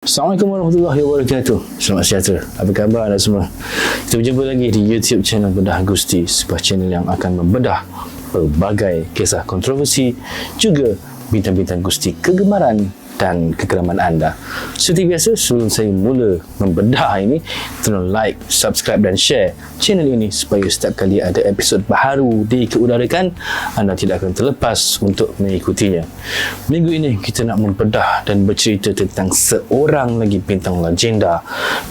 Assalamualaikum warahmatullahi wabarakatuh. Selamat sejahtera. Apa khabar anda semua? Kita berjumpa lagi di YouTube channel Bedah Gusti, sebuah channel yang akan membedah berbagai kisah kontroversi, juga bintang-bintang Gusti kegemaran dan kekeraman anda. Seperti biasa, sebelum saya mula membedah ini, tolong like, subscribe dan share channel ini supaya setiap kali ada episod baru dikeudarakan, anda tidak akan terlepas untuk mengikutinya. Minggu ini kita nak membedah dan bercerita tentang seorang lagi bintang legenda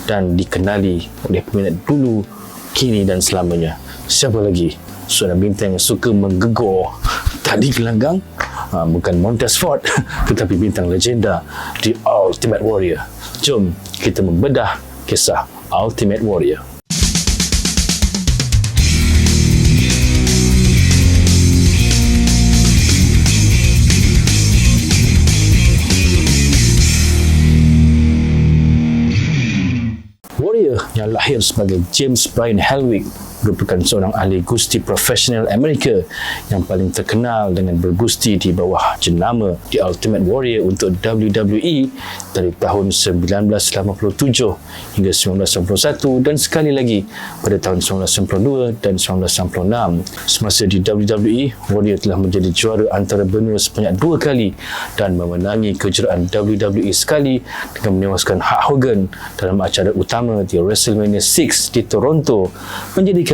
dan dikenali oleh peminat dulu, kini dan selamanya. Siapa lagi? Seorang bintang yang suka menggegor tadi gelanggang, bukan Montez Ford tetapi bintang legenda The Ultimate Warrior. Jom kita membedah kisah Ultimate Warrior. Warrior yang lahir sebagai James Bryan Hellwig merupakan seorang ahli gusti profesional Amerika yang paling terkenal dengan bergusti di bawah jenama The Ultimate Warrior untuk WWE dari tahun 1987 hingga 1991 dan sekali lagi pada tahun 1992 dan 1996. Semasa di WWE, Warrior telah menjadi juara antara benua sebanyak 2 kali dan memenangi kejuaraan WWE sekali dengan menewaskan Hulk Hogan dalam acara utama di WrestleMania 6 di Toronto, menjadikannya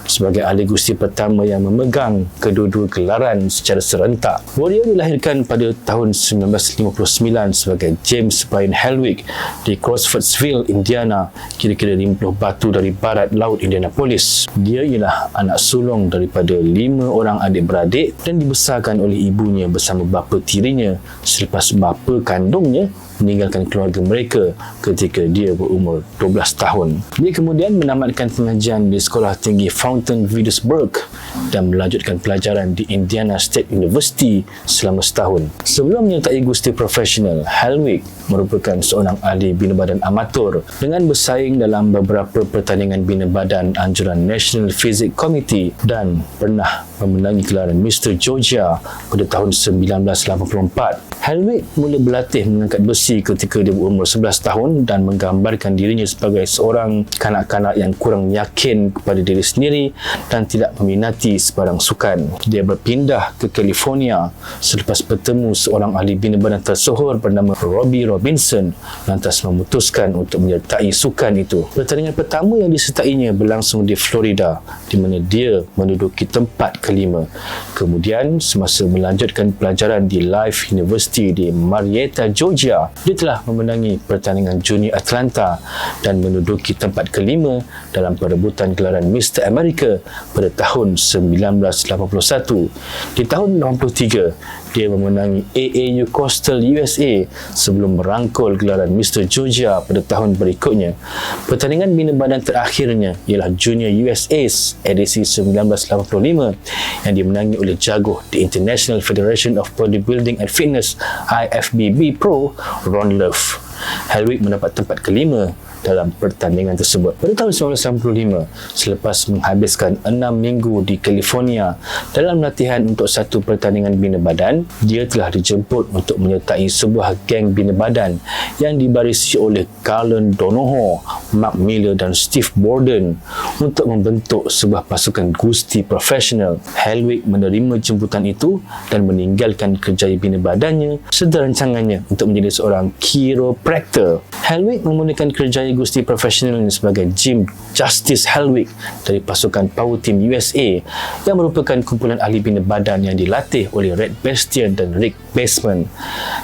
sebagai ahli gusti pertama yang memegang kedua-dua gelaran secara serentak. Warrior dilahirkan pada tahun 1959 sebagai James Bryan Hellwig di Crawfordsville, Indiana, kira-kira 50 batu dari barat laut Indianapolis. Dia ialah anak sulung daripada 5 orang adik-beradik dan dibesarkan oleh ibunya bersama bapa tirinya selepas bapa kandungnya meninggalkan keluarga mereka ketika dia berumur 12 tahun. Dia kemudian menamatkan pengajian di Sekolah Tinggi Fountain Widesburg dan melanjutkan pelajaran di Indiana State University selama setahun. Sebelum menyertai gusti profesional, Hellwig merupakan seorang ahli bina badan amatur dengan bersaing dalam beberapa pertandingan bina badan anjuran National Physique Committee dan pernah memenangi gelaran Mr. Georgia pada tahun 1984. Hellwig mula berlatih mengangkat besi ketika dia berumur 11 tahun dan menggambarkan dirinya sebagai seorang kanak-kanak yang kurang yakin kepada diri sendiri dan tidak meminati sebarang sukan. Dia berpindah ke California selepas bertemu seorang ahli bina badan tersohor bernama Robbie Robinson, lantas memutuskan untuk menyertai sukan itu. Pertandingan pertama yang disertainya berlangsung di Florida, di mana dia menduduki tempat kelima. Kemudian semasa melanjutkan pelajaran di Life University di Marietta, Georgia, dia telah memenangi pertandingan Junior Atlanta dan menduduki tempat kelima dalam perebutan gelaran Mr. America pada tahun 1981. Di tahun 83, dia memenangi AAU Coastal USA sebelum merangkul gelaran Mr. Georgia pada tahun berikutnya. Pertandingan bina badan terakhirnya ialah Junior USA's edisi 1985 yang dimenangi oleh jago di International Federation of Bodybuilding and Fitness IFBB Pro, Ron Love. Hellwig mendapat tempat kelima dalam pertandingan tersebut. Pada tahun 1995, selepas menghabiskan 6 minggu di California dalam latihan untuk satu pertandingan bina badan, dia telah dijemput untuk menyertai sebuah geng bina badan yang dibarisi oleh Garland Donoho, Mark Miller dan Steve Borden untuk membentuk sebuah pasukan gusti profesional. Hellwig menerima jemputan itu dan meninggalkan kerjaya bina badannya serta rancangannya untuk menjadi seorang chiropractor. Hellwig memulakan kerjaya gusti profesional sebagai Jim Justice Hellwig dari pasukan Power Team USA yang merupakan kumpulan ahli bina badan yang dilatih oleh Red Bastian dan Rick Baseman.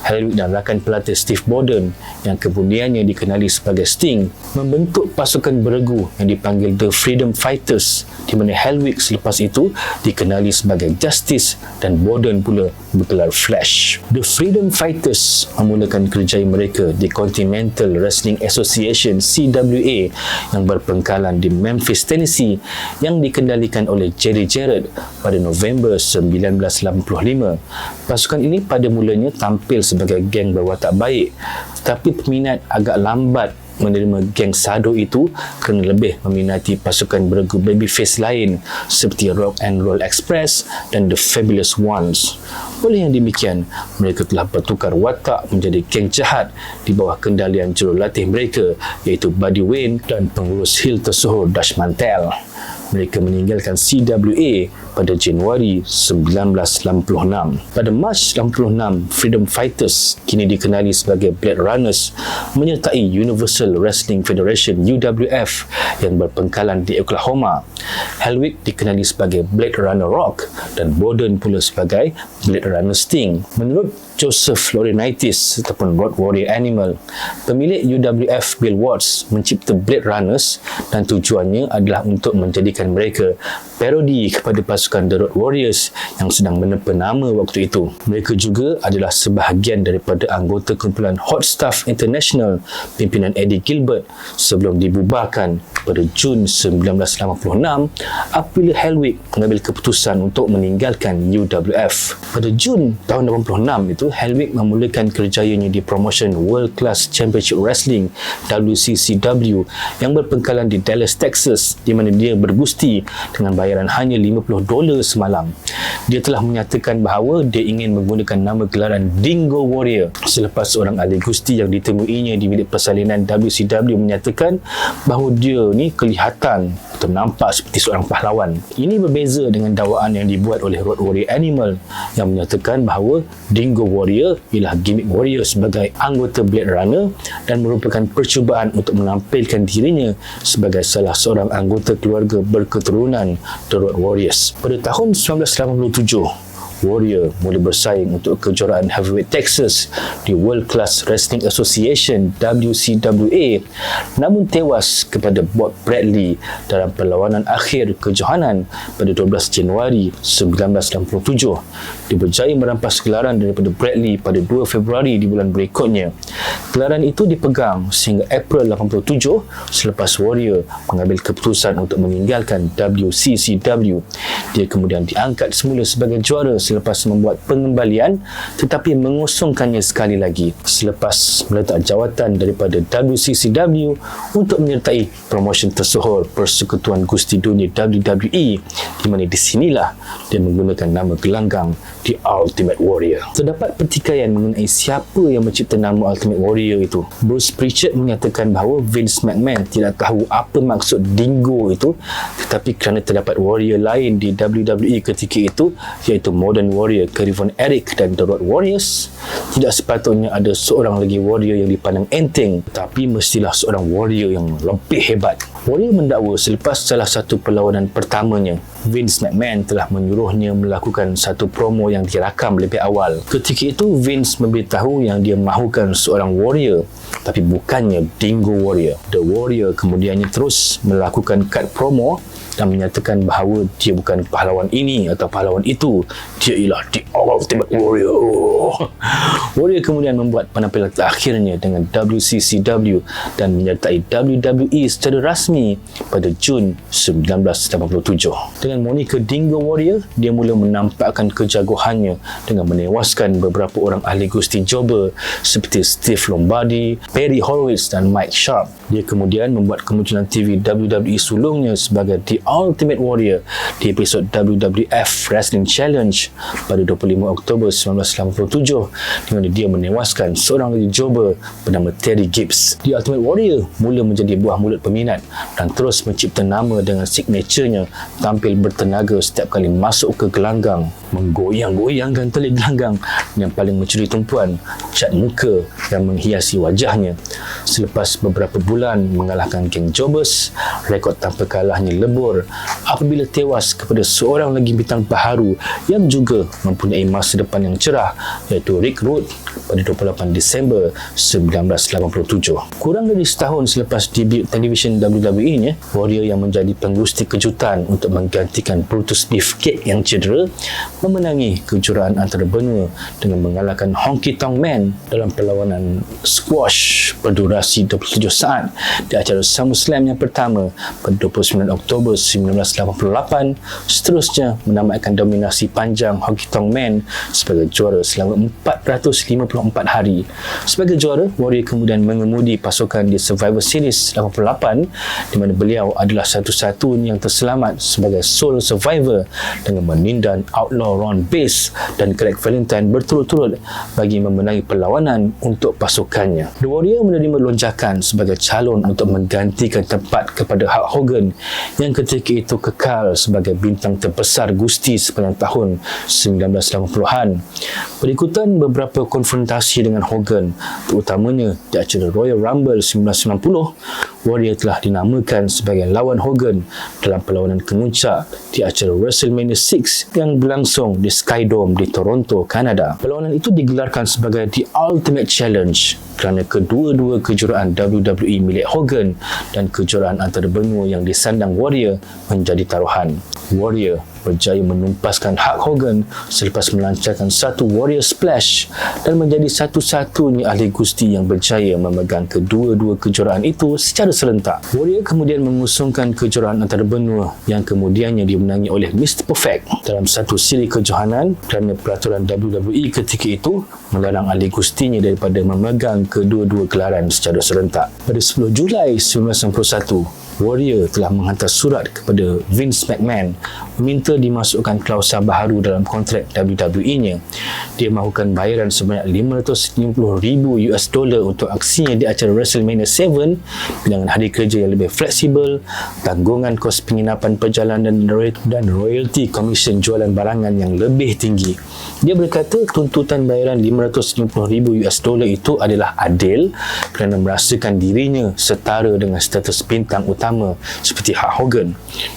Hellwig dan rakan pelatih Steve Borden yang kemudiannya dikenali sebagai Sting membentuk pasukan beregu yang dipanggil The Freedom Fighters, di mana Hellwig selepas itu dikenali sebagai Justice dan Borden pula bergelar Flash. The Freedom Fighters memulakan kerjaya mereka di Continental Wrestling Association CWA yang berpangkalan di Memphis, Tennessee yang dikendalikan oleh Jerry Jarrett pada November 1985. Pasukan ini pada mulanya tampil sebagai geng berwatak baik, tetapi peminat agak lambat menerima geng Sado itu kerana lebih meminati pasukan beregu babyface lain seperti Rock and Roll Express dan The Fabulous Ones. Oleh yang demikian, mereka telah bertukar watak menjadi geng jahat di bawah kendalian jurulatih mereka iaitu Buddy Wayne dan pengurus heel tersohor Dutch Mantel. Mereka meninggalkan CWA pada Januari 1986. Pada Mac 86, Freedom Fighters, kini dikenali sebagai Blade Runners, menyertai Universal Wrestling Federation UWF yang berpangkalan di Oklahoma. Hellwig dikenali sebagai Blade Runner Rock dan Borden pula sebagai Blade Runner Sting. Menurut Joseph Laurinaitis ataupun Road Warrior Animal, pemilik UWF Bill Watts mencipta Blade Runners dan tujuannya adalah untuk menjadikan mereka parodi kepada pasukan The Road Warriors yang sedang menempa nama waktu itu. Mereka juga adalah sebahagian daripada anggota kumpulan Hot Stuff International pimpinan Eddie Gilbert sebelum dibubarkan pada Jun 1986 apabila Hellwig mengambil keputusan untuk meninggalkan UWF. Pada Jun tahun 86 itu, Hellwig memulakan kerjayanya di promotion World Class Championship Wrestling WCCW yang berpangkalan di Dallas, Texas, di mana dia bergusti dengan bayaran hanya $50 semalam. Dia telah menyatakan bahawa dia ingin menggunakan nama gelaran Dingo Warrior selepas seorang ahli gusti yang ditemuinya di bilik persalinan WCW menyatakan bahawa dia ni kelihatan atau nampak seperti seorang pahlawan. Ini berbeza dengan dakwaan yang dibuat oleh Road Warrior Animal yang menyatakan bahawa Dingo Warrior ialah gimmick warrior sebagai anggota Blade Runner dan merupakan percubaan untuk menampilkan dirinya sebagai salah seorang anggota keluarga berketurunan The Road Warriors. Pada tahun 1987, Warrior mula bersaing untuk kejuaraan Heavyweight Texas di World Class Wrestling Association WCWA, namun tewas kepada Bob Bradley dalam perlawanan akhir kejohanan pada 12 Januari 1987. Dia berjaya merampas gelaran daripada Bradley pada 2 Februari di bulan berikutnya. Gelaran itu dipegang sehingga April 87 selepas Warrior mengambil keputusan untuk meninggalkan WCCW. Dia kemudian diangkat semula sebagai juara selepas membuat pengembalian tetapi mengosongkannya sekali lagi selepas meletak jawatan daripada WCCW untuk menyertai promotion tersohor Persekutuan Gusti Dunia WWE, di mana di sinilah dia menggunakan nama gelanggang The Ultimate Warrior. Terdapat pertikaian mengenai siapa yang mencipta nama Ultimate Warrior itu. Bruce Pritchard menyatakan bahawa Vince McMahon tidak tahu apa maksud Dingo itu, tetapi kerana terdapat warrior lain di WWE ketika itu iaitu Modern Warrior Kevin Eric dan The Road Warriors, tidak sepatutnya ada seorang lagi warrior yang dipandang enteng, tapi mestilah seorang warrior yang lebih hebat. Warrior mendakwa selepas salah satu perlawanan pertamanya, Vince McMahon telah menyuruhnya melakukan satu promo yang dirakam lebih awal. Ketika itu Vince memberitahu yang dia mahukan seorang warrior tapi bukannya Dingo Warrior. The Warrior kemudiannya terus melakukan kad promo dan menyatakan bahawa dia bukan pahlawan ini atau pahlawan itu, dia ialah The Ultimate Warrior. Warrior kemudian membuat penampilan terakhirnya dengan WCCW dan menyertai WWE secara rasmi pada Jun 1987. Dengan moniker Dingo Warrior, dia mula menampakkan kejagoannya dengan menewaskan beberapa orang ahli gusti jobber seperti Steve Lombardi, Perry Horowitz dan Mike Sharp. Dia kemudian membuat kemunculan TV WWE sulungnya sebagai The Ultimate Warrior di episod WWF Wrestling Challenge pada 25 Oktober 1987, di mana dia menewaskan seorang lagi jobber bernama Terry Gibbs. The Ultimate Warrior mula menjadi buah mulut peminat dan terus mencipta nama dengan signaturenya tampil bertenaga setiap kali masuk ke gelanggang, menggoyang-goyangkan tali gelanggang yang paling mencuri tumpuan cat muka yang menghiasi wajahnya. Selepas beberapa bulan mengalahkan geng Jobbers, rekod tanpa kalahnya lebur apabila tewas kepada seorang lagi bintang baharu yang juga mempunyai masa depan yang cerah, iaitu Rick Rude pada 28 Disember 1987. Kurang dari setahun selepas debut televisyen WWE-nya, Warrior yang menjadi penggusti kejutan untuk menggantikan Brutus Beefcake yang cedera memenangi kejuaraan antarabbenua dengan mengalahkan Honky Tonk Man dalam perlawanan squash berdurasi 27 saat di acara SummerSlam yang pertama pada 29 Oktober 1988, seterusnya menamatkan dominasi panjang Honky Tonk Man sebagai juara selama 454 hari. Sebagai juara, Warrior kemudian mengemudi pasukan di Survivor Series 88 di mana beliau adalah satu-satunya yang terselamat sebagai sole survivor dengan menindan Outlaw Ron Bass dan Greg Valentine berturut-turut bagi memenangi perlawanan untuk pasukannya. The Warrior menerima lonjakan sebagai calon untuk menggantikan tempat kepada Hulk Hogan yang ketika itu kekal sebagai bintang terbesar Gusti sepanjang tahun 1980-an. Berikutan beberapa konfrontasi dengan Hogan, terutamanya di acara Royal Rumble 1990, Warrior telah dinamakan sebagai lawan Hogan dalam perlawanan kemuncak di acara WrestleMania 6 yang berlangsung di Skydome di Toronto, Kanada. Perlawanan itu digelarkan sebagai The Ultimate Challenge kerana kedua-dua kejuaraan WWE milik Hogan dan kejuaraan antarabbenua yang disandang Warrior menjadi taruhan. Warrior berjaya menumpaskan Hulk Hogan selepas melancarkan satu Warrior Splash dan menjadi satu-satunya ahli gusti yang berjaya memegang kedua-dua kejuaraan itu secara serentak. Warrior kemudian mengusungkan kejuaraan antarabbenua yang kemudiannya dimenangi oleh Mr. Perfect dalam satu siri kejohanan kerana peraturan WWE ketika itu melarang ahli gustinya daripada memegang kedua-dua gelaran secara serentak. Pada 10 Julai 1991, Warrior telah menghantar surat kepada Vince McMahon meminta dimasukkan klausa baharu dalam kontrak WWE-nya. Dia mahukan bayaran sebanyak $550,000 untuk aksinya di acara WrestleMania 7 dengan hari kerja yang lebih fleksibel, tanggungan kos penginapan perjalanan dan royalty commission jualan barangan yang lebih tinggi. Dia berkata tuntutan bayaran $550,000 itu adalah adil kerana merasakan dirinya setara dengan status bintang utama seperti Hulk Hogan.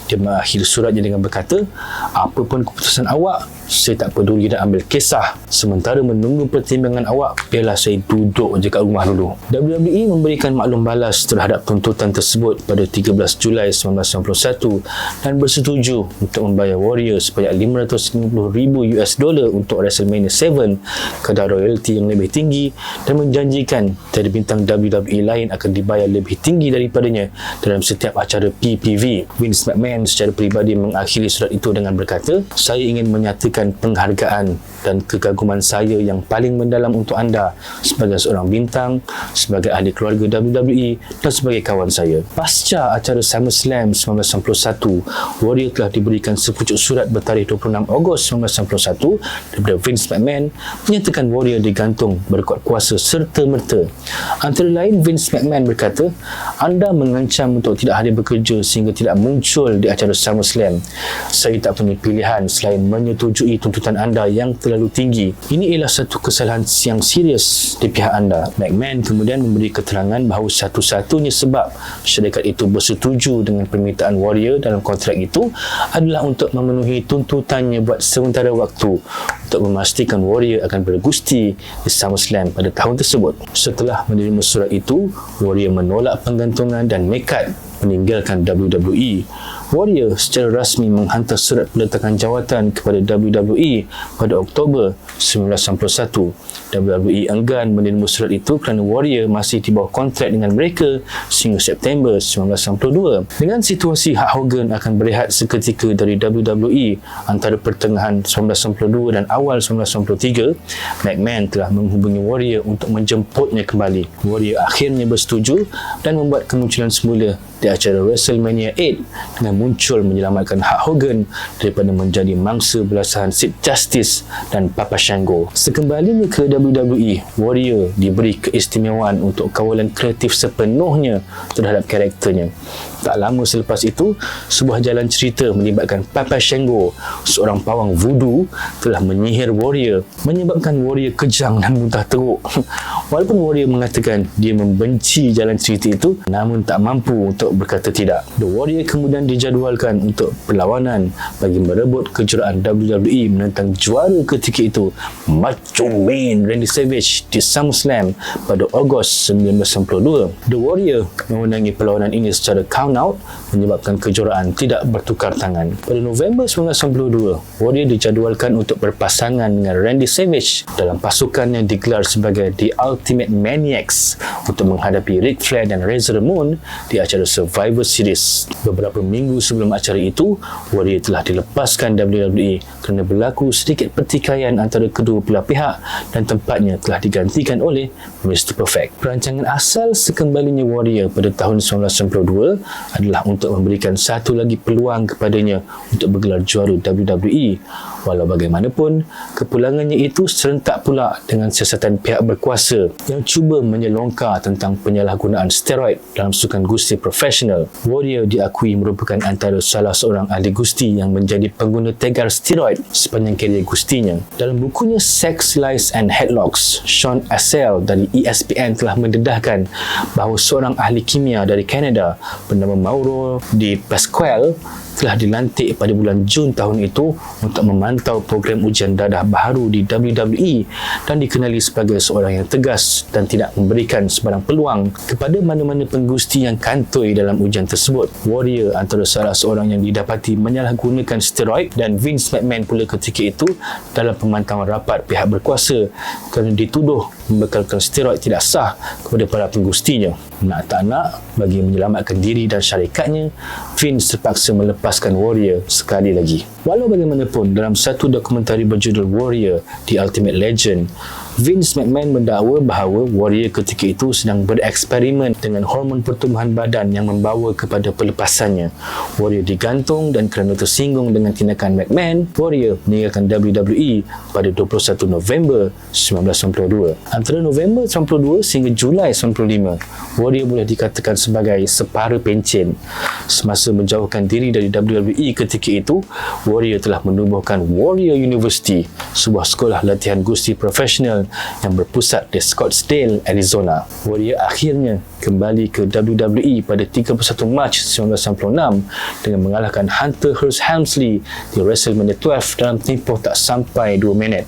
Dia mengakhiri suratnya dengan berkata, apapun keputusan awak, saya tak peduli dan ambil kisah. Sementara menunggu pertimbangan awak, biarlah saya duduk je kat rumah dulu. WWE memberikan maklum balas terhadap tuntutan tersebut pada 13 Julai 1991 dan bersetuju untuk membayar Warrior sebanyak $550,000 untuk WrestleMania 7, kadar royalty yang lebih tinggi, dan menjanjikan tiada bintang WWE lain akan dibayar lebih tinggi daripadanya dalam setiap acara PPV. Vince McMahon secara peribadi mengakhiri surat itu dengan berkata, saya ingin menyatakan penghargaan dan kekaguman saya yang paling mendalam untuk anda sebagai seorang bintang, sebagai ahli keluarga WWE dan sebagai kawan saya. Pasca acara SummerSlam 1991, Warrior telah diberikan sepucuk surat bertarikh 26 Ogos 1991 daripada Vince McMahon menyatakan Warrior digantung berkuat kuasa serta-merta. Antara lain, Vince McMahon berkata, anda mengancam untuk tidak hadir bekerja sehingga tidak muncul di acara SummerSlam. Saya tak punya pilihan selain menyetujui tuntutan anda yang terlalu tinggi. Ini ialah satu kesalahan yang serius di pihak anda. McMahon kemudian memberi keterangan bahawa satu-satunya sebab syarikat itu bersetuju dengan permintaan Warrior dalam kontrak itu adalah untuk memenuhi tuntutannya buat sementara waktu untuk memastikan Warrior akan bergusti di SummerSlam pada tahun tersebut. Setelah menerima surat itu, Warrior menolak penggantungan dan nekat meninggalkan WWE. Warrior secara rasmi menghantar surat peletakan jawatan kepada WWE pada Oktober 1991. WWE enggan menerima surat itu kerana Warrior masih di bawah kontrak dengan mereka sehingga September 1992. Dengan situasi Hulk Hogan akan berehat seketika dari WWE antara pertengahan 1992 dan awal 1993, McMahon telah menghubungi Warrior untuk menjemputnya kembali. Warrior akhirnya bersetuju dan membuat kemunculan semula di acara WrestleMania 8 dengan muncul menyelamatkan Hulk Hogan daripada menjadi mangsa belasahan Sid Justice dan Papa Shango. Sekembalinya ke WWE, Warrior diberi keistimewaan untuk kawalan kreatif sepenuhnya terhadap karakternya. Tak lama selepas itu, sebuah jalan cerita melibatkan Papa Shango, seorang pawang voodoo, telah menyihir Warrior, menyebabkan Warrior kejang dan muntah teruk. Walaupun Warrior mengatakan dia membenci jalan cerita itu, namun tak mampu untuk untuk berkata tidak. The Warrior kemudian dijadualkan untuk perlawanan bagi merebut kejuaraan WWE menentang juara ketika itu Macho Man Randy Savage di SummerSlam pada Ogos 1992. The Warrior memenangi perlawanan ini secara count out menyebabkan kejuaraan tidak bertukar tangan. Pada November 1992, Warrior dijadualkan untuk berpasangan dengan Randy Savage dalam pasukan yang digelar sebagai The Ultimate Maniacs untuk menghadapi Ric Flair dan Razor Ramon di acara Survivor Series. Beberapa minggu sebelum acara itu, Warrior telah dilepaskan WWE kerana berlaku sedikit pertikaian antara kedua belah pihak dan tempatnya telah digantikan oleh Mr. Perfect. Perancangan asal sekembalinya Warrior pada tahun 1992 adalah untuk memberikan satu lagi peluang kepadanya untuk bergelar juara WWE. Walau bagaimanapun, kepulangannya itu serentak pula dengan siasatan pihak berkuasa yang cuba menyelongkar tentang penyalahgunaan steroid dalam sukan gusti profesional. Warrior diakui merupakan antara salah seorang ahli gusti yang menjadi pengguna tegar steroid sepanjang karier gustinya. Dalam bukunya Sex, Lies and Headlocks, Sean Asell dari ESPN telah mendedahkan bahawa seorang ahli kimia dari Kanada bernama Mauro Di Pasquale telah dilantik pada bulan Jun tahun itu untuk memantau program ujian dadah baharu di WWE dan dikenali sebagai seorang yang tegas dan tidak memberikan sebarang peluang kepada mana-mana penggusti yang kantoi dalam ujian tersebut. Warrior antara salah seorang yang didapati menyalahgunakan steroid dan Vince McMahon pula ketika itu dalam pemantauan rapat pihak berkuasa kerana dituduh membekalkan steroid tidak sah kepada para penggustinya. Nak tak nak, bagi menyelamatkan diri dan syarikatnya, Vince terpaksa melepaskan Warrior sekali lagi. Walau bagaimanapun, dalam satu dokumentari berjudul Warrior, The Ultimate Legend, Vince McMahon mendakwa bahawa Warrior ketika itu sedang bereksperimen dengan hormon pertumbuhan badan yang membawa kepada pelepasannya. Warrior digantung dan kerana tersinggung dengan tindakan McMahon, Warrior meninggalkan WWE pada 21 November 1992. Antara November 1992 sehingga Julai 1995, Warrior boleh dikatakan sebagai separa pencen. Semasa menjauhkan diri dari WWE ketika itu, Warrior telah menubuhkan Warrior University, sebuah sekolah latihan gusti profesional yang berpusat di Scottsdale, Arizona. Warrior akhirnya kembali ke WWE pada 31 Mac 1996 dengan mengalahkan Hunter Hearst Helmsley di WrestleMania 12 dalam tempoh tak sampai 2 minit.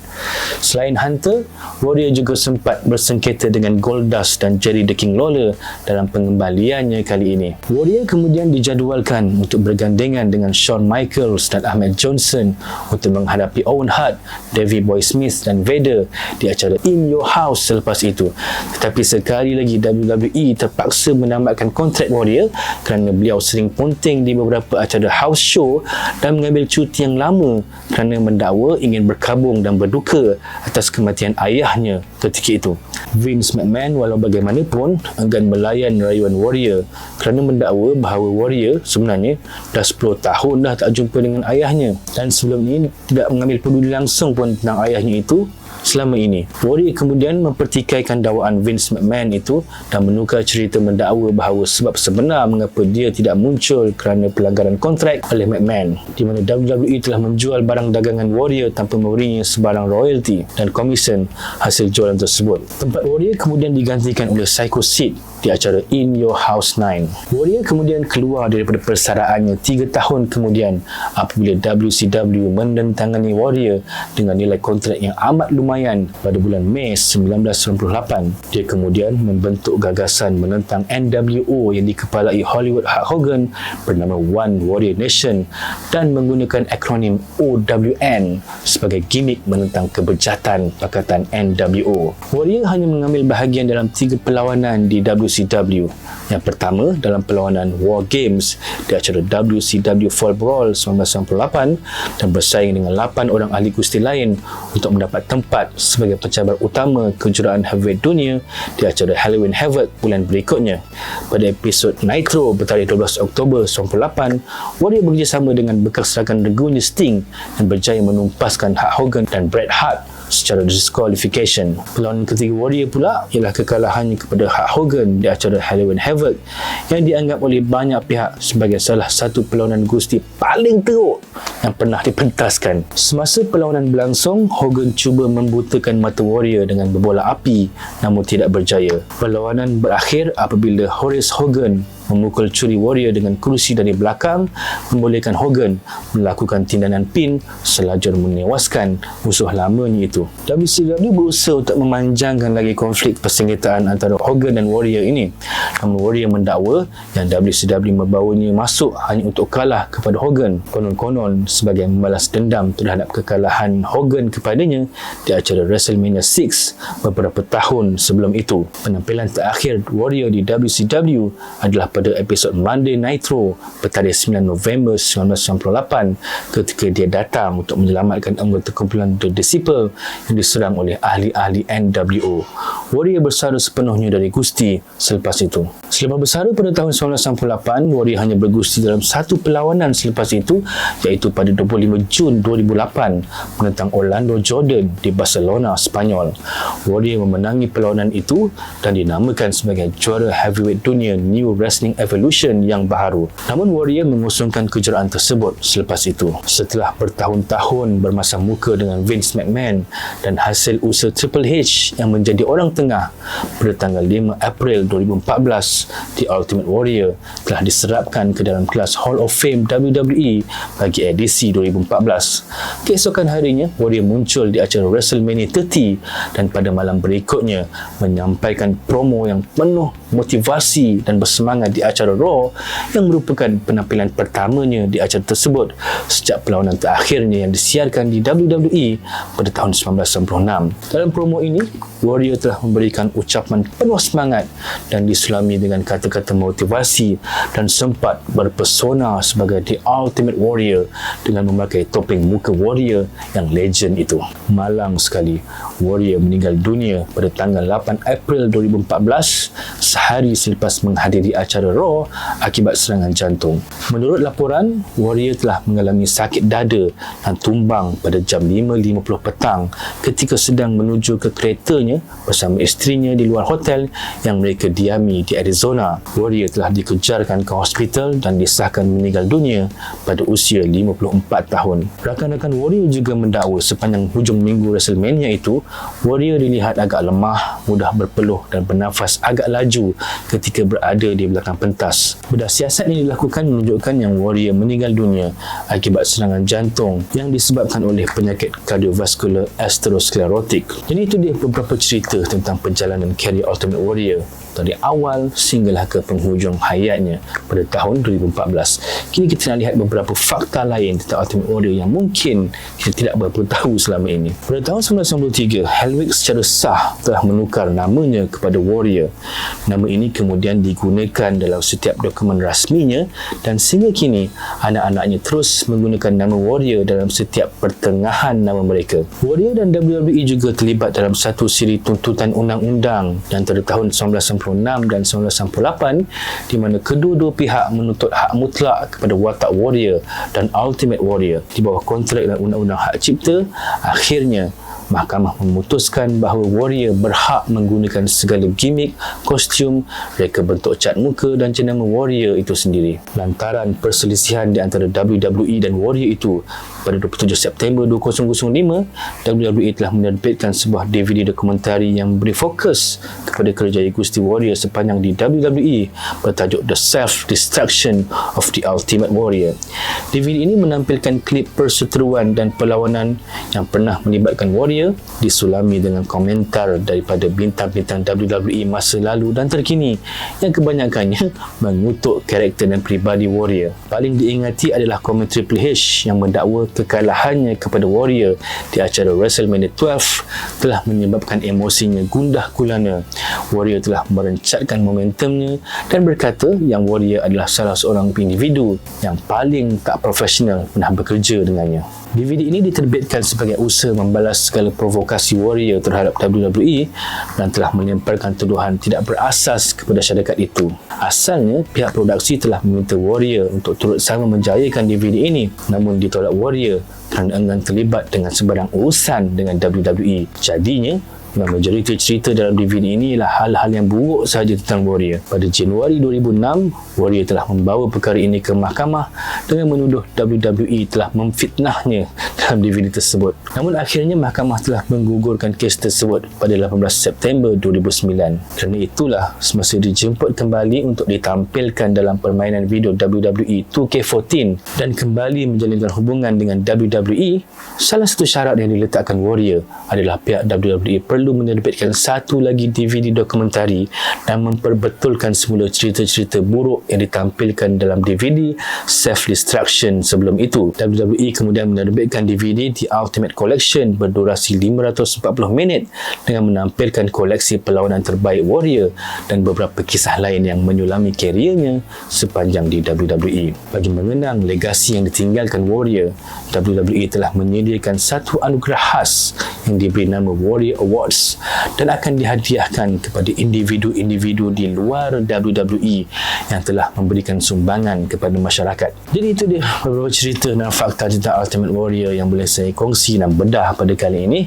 Selain Hunter, Warrior juga sempat bersengketa dengan Goldust dan Jerry the King Lawler dalam pengembaliannya kali ini. Warrior kemudian dijadualkan untuk bergandengan dengan Shawn Michaels dan Ahmed Johnson untuk menghadapi Owen Hart, Davey Boy Smith dan Vader di acara In Your House selepas itu. Tetapi sekali lagi WWE terpaksa menambahkan kontrak Warrior kerana beliau sering ponting di beberapa acara house show dan mengambil cuti yang lama kerana mendakwa ingin berkabung dan berduka atas kematian ayahnya ketika itu. Vince McMahon walau bagaimanapun enggan melayan rayuan Warrior kerana mendakwa bahawa Warrior sebenarnya dah 10 tahun dah tak jumpa dengan ayahnya dan sebelum ini tidak mengambil peduli langsung pun tentang ayahnya itu selama ini. Warrior kemudian mempertikaikan dakwaan Vince McMahon itu dan menukar cerita mendakwa bahawa sebab sebenar mengapa dia tidak muncul kerana pelanggaran kontrak oleh McMahon, di mana WWE telah menjual barang dagangan Warrior tanpa memberinya sebarang royalty dan komisen hasil jualan tersebut. Tempat Warrior kemudian digantikan oleh Psycho Sid di acara In Your House 9. Warrior kemudian keluar daripada persaraannya 3 tahun kemudian apabila WCW menentangani Warrior dengan nilai kontrak yang amat lumayan pada bulan Mei 1998. Dia kemudian membentuk gagasan menentang NWO yang dikepalai Hollywood Hulk Hogan bernama One Warrior Nation dan menggunakan akronim OWN sebagai gimmick menentang kebejatan pakatan NWO. Warrior hanya mengambil bahagian dalam 3 perlawanan di WCW. Yang pertama dalam perlawanan War Games di acara WCW Fall Brawl 1998 dan bersaing dengan 8 orang ahli gusti lain untuk mendapat tempat sebagai pencabar utama kejuaraan heavyweight dunia di acara Halloween Havoc bulan berikutnya. Pada episod Nitro bertarikh 12 Oktober 1998, Warrior bekerjasama dengan bekas rakan regunya Sting dan berjaya menumpaskan Hulk Hogan dan Bret Hart secara disqualification. Perlawanan ketiga Warrior pula ialah kekalahannya kepada Hulk Hogan di acara Halloween Havoc yang dianggap oleh banyak pihak sebagai salah satu perlawanan gusti paling teruk yang pernah dipentaskan. Semasa perlawanan berlangsung, Hogan cuba membutakan mata Warrior dengan berbola api namun tidak berjaya. Perlawanan berakhir apabila Horace Hogan memukul curi Warrior dengan kerusi dari belakang, membolehkan Hogan melakukan tindakan pin selajur menewaskan musuh lamanya itu. WCW berusaha untuk memanjangkan lagi konflik persengketaan antara Hogan dan Warrior ini. Namun Warrior mendakwa yang WCW membawanya masuk hanya untuk kalah kepada Hogan, konon-konon sebagai membalas dendam terhadap kekalahan Hogan kepadanya di acara WrestleMania 6 beberapa tahun sebelum itu. Penampilan terakhir Warrior di WCW adalah pada episod Monday Nitro bertarikh 9 November 1998 ketika dia datang untuk menyelamatkan anggota kumpulan The Disciple yang diserang oleh ahli-ahli NWO. Warrior bersara sepenuhnya dari gusti selepas itu. Selepas bersara pada tahun 1998, Warrior hanya bergusti dalam satu perlawanan selepas itu, iaitu pada 25 Jun 2008 menentang Orlando Jordan di Barcelona, Spanyol. Warrior memenangi perlawanan itu dan dinamakan sebagai juara heavyweight dunia New Wrestling Evolution yang baharu. Namun Warrior mengusungkan kejuaraan tersebut selepas itu. Setelah bertahun-tahun bermasam muka dengan Vince McMahon dan hasil usaha Triple H yang menjadi orang tengah, pada tanggal 5 April 2014, The Ultimate Warrior telah diserapkan ke dalam kelas Hall of Fame WWE bagi edisi 2014. Keesokan harinya, Warrior muncul di acara WrestleMania 30 dan pada malam berikutnya menyampaikan promo yang penuh motivasi dan bersemangat di acara Raw yang merupakan penampilan pertamanya di acara tersebut sejak perlawanan terakhirnya yang disiarkan di WWE pada tahun 1996. Dalam promo ini, Warrior telah memberikan ucapan penuh semangat dan disulami dengan kata-kata motivasi dan sempat berpesona sebagai The Ultimate Warrior dengan memakai topeng muka Warrior yang legend itu. Malang sekali, Warrior meninggal dunia pada tanggal 8 April 2014 sehari selepas menghadiri acara Raw akibat serangan jantung. Menurut laporan, Warrior telah mengalami sakit dada dan tumbang pada jam 5.50 petang ketika sedang menuju ke keretanya bersama isterinya di luar hotel yang mereka diami di Arizona. Warrior telah dikejarkan ke hospital dan disahkan meninggal dunia pada usia 54 tahun. Rakan-rakan Warrior juga mendakwa sepanjang hujung minggu WrestleMania itu, Warrior dilihat agak lemah, mudah berpeluh dan bernafas agak laju ketika berada di belakang pentas. Bedah siasat ini dilakukan menunjukkan yang Warrior meninggal dunia akibat serangan jantung yang disebabkan oleh penyakit kardiovaskular atherosclerotic. Jadi itu dia beberapa cerita tentang perjalanan karier Ultimate Warrior dari awal sehinggalah ke penghujung hayatnya pada tahun 2014. Kini kita nak lihat beberapa fakta lain tentang Ultimate Warrior yang mungkin kita tidak berapa tahu selama ini. Pada tahun 1993, Hellweek secara sah telah menukar namanya kepada Warrior. Nama ini kemudian digunakan dalam setiap dokumen rasminya dan sehingga kini anak-anaknya terus menggunakan nama Warrior dalam setiap pertengahan nama mereka. Warrior dan WWE juga terlibat dalam satu siri tuntutan undang-undang di antara tahun 1996 dan 1998 di mana kedua-dua pihak menuntut hak mutlak kepada watak Warrior dan Ultimate Warrior di bawah kontrak dan undang-undang hak cipta. Akhirnya mahkamah memutuskan bahawa Warrior berhak menggunakan segala gimmick, kostum, reka bentuk cat muka dan jenama Warrior itu sendiri. Lantaran perselisihan di antara WWE dan Warrior itu, pada 27 September 2005, WWE telah menerbitkan sebuah DVD dokumentari yang beri fokus kepada kerjaya Gusti Warrior sepanjang di WWE bertajuk The Self-Destruction of the Ultimate Warrior. DVD ini menampilkan klip perseteruan dan perlawanan yang pernah melibatkan Warrior, disulami dengan komentar daripada bintang-bintang WWE masa lalu dan terkini yang kebanyakannya mengutuk karakter dan peribadi Warrior. Paling diingati adalah komen Triple H yang mendakwa kekalahannya kepada Warrior di acara WrestleMania 12 telah menyebabkan emosinya gundah gulana. Warrior telah merencatkan momentumnya dan berkata yang Warrior adalah salah seorang individu yang paling tak profesional pernah bekerja dengannya. DVD ini diterbitkan sebagai usaha membalas segala provokasi Warrior terhadap WWE dan telah melemparkan tuduhan tidak berasas kepada syarikat itu. Asalnya, pihak produksi telah meminta Warrior untuk turut sama menjayakan DVD ini, namun ditolak Warrior kerana enggan terlibat dengan sebarang urusan dengan WWE. Jadinya, Dan majoriti cerita dalam DVD ini ialah hal-hal yang buruk sahaja tentang Warrior. Pada Januari 2006, Warrior telah membawa perkara ini ke mahkamah dengan menuduh WWE telah memfitnahnya dalam DVD tersebut. Namun akhirnya mahkamah telah menggugurkan kes tersebut pada 18 September 2009. Kerana itulah semasa dijemput kembali untuk ditampilkan dalam permainan video WWE 2K14 dan kembali menjalinkan hubungan dengan WWE, salah satu syarat yang diletakkan Warrior adalah pihak WWE perlu menerbitkan satu lagi DVD dokumentari dan memperbetulkan semula cerita-cerita buruk yang ditampilkan dalam DVD Self-Destruction sebelum itu. WWE kemudian menerbitkan DVD The Ultimate Collection berdurasi 540 minit dengan menampilkan koleksi perlawanan terbaik Warrior dan beberapa kisah lain yang menyulami kariernya sepanjang di WWE. Bagi mengenang legasi yang ditinggalkan Warrior, WWE telah menyediakan satu anugerah khas yang diberi nama Warrior Awards dan akan dihadiahkan kepada individu-individu di luar WWE yang telah memberikan sumbangan kepada masyarakat. Jadi itu dia beberapa cerita dan fakta tentang Ultimate Warrior yang boleh saya kongsi dan bedah pada kali ini.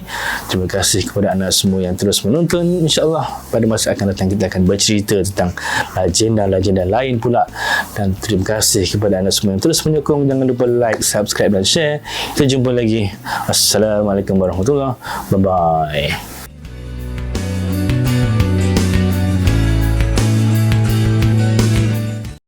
Terima kasih kepada anda semua yang terus menonton. InsyaAllah pada masa akan datang kita akan bercerita tentang legenda-legenda lain pula. Dan terima kasih kepada anda semua yang terus menyokong. Jangan lupa like, subscribe dan share. Kita jumpa lagi. Assalamualaikum warahmatullahi wabarakatuh. Bye-bye.